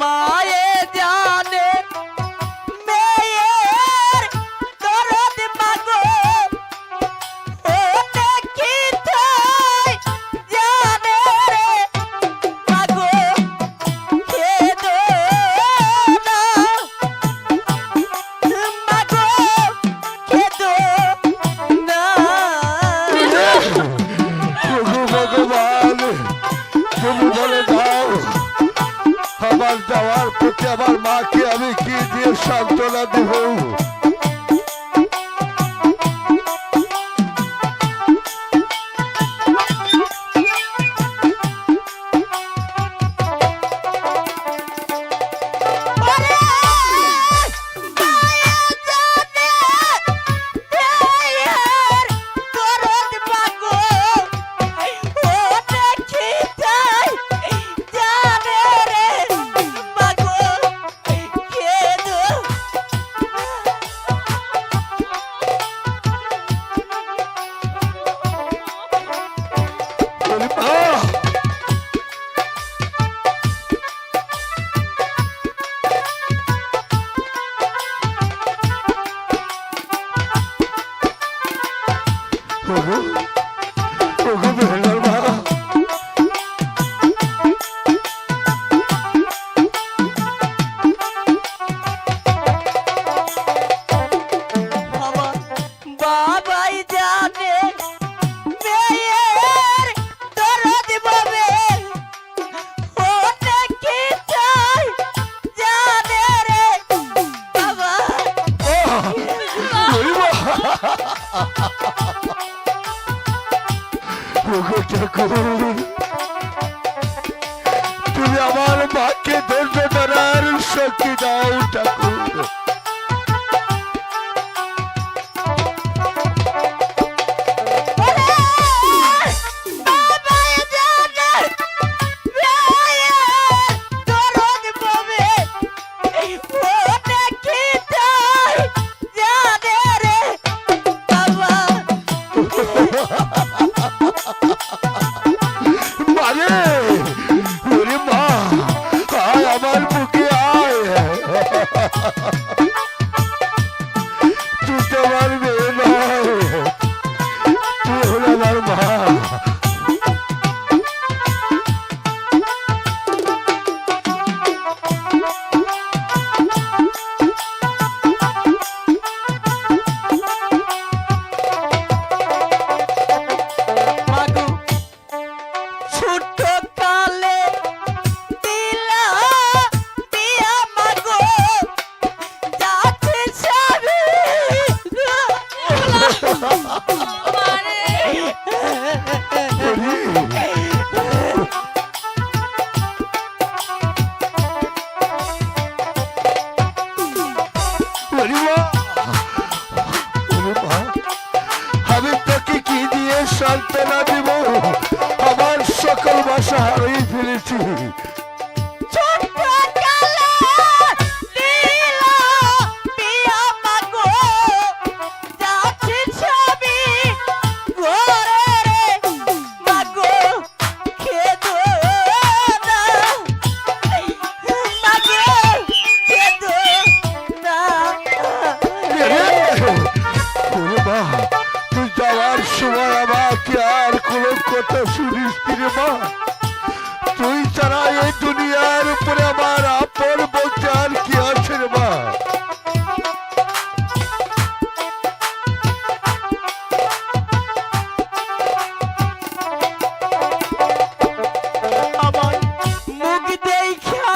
মায়ে জানে মেয়ের দরদ মাগো ও দেখিতে জানে রে মাগো খেদো না মাগো খেদো না ওগো ভগবান, তুমি বলে দাও আমার যাওয়ার প্রতি আমার মাকে আমি কি দিয়ে সান্ত্বনা দেব? ওরে মায়ে জানে মেয়ের দরদ মাগো ও দেখিতে জানে রে মাগো খেদো ওরে মা, ওগো ওগো বেহালার মা, আমার বাবাই জানে মেয়ের দরদ পাবে ও দেখিতে জানে রে বাবা ওরে মা, ওগো ঠাকুর, তুমি আমার মাকে ধৈর্য ধরার শক্তি দাও ঠাকুর। ওরে বাবাই জানে মেয়ের দরদ পাবে ও দেখিতে জানে রে বাবা মারে, ওরে মা, আয় আমার বুকে আয়। তুই তো আমার মেয়ে নয়, তুই হলো আমার মা। মাগো ছোট কালে দিলা বিয়া মাগো যাচ্ছে স্বামী ওরে মা, ওরে মা, আমি তোকে কি দিয়ে সান্ত্বনা দিব? আমার সকল ভাষা হারিয়ে ফেলেছি। ছোট কালে দিলা বিয়া মাগো যাচ্ছে স্বামী ঘরে রে মাগো খেদো না মাগো খেদো না ওরে মা, তুই যাওয়ার সময় আমাকে আর কোনো কথা শুনিস রে মা? তুই ছাড়া এই দুনিয়ার উপরে আমার আপন বলতে আর কি আছে রে মা? আমার মুখ দেখা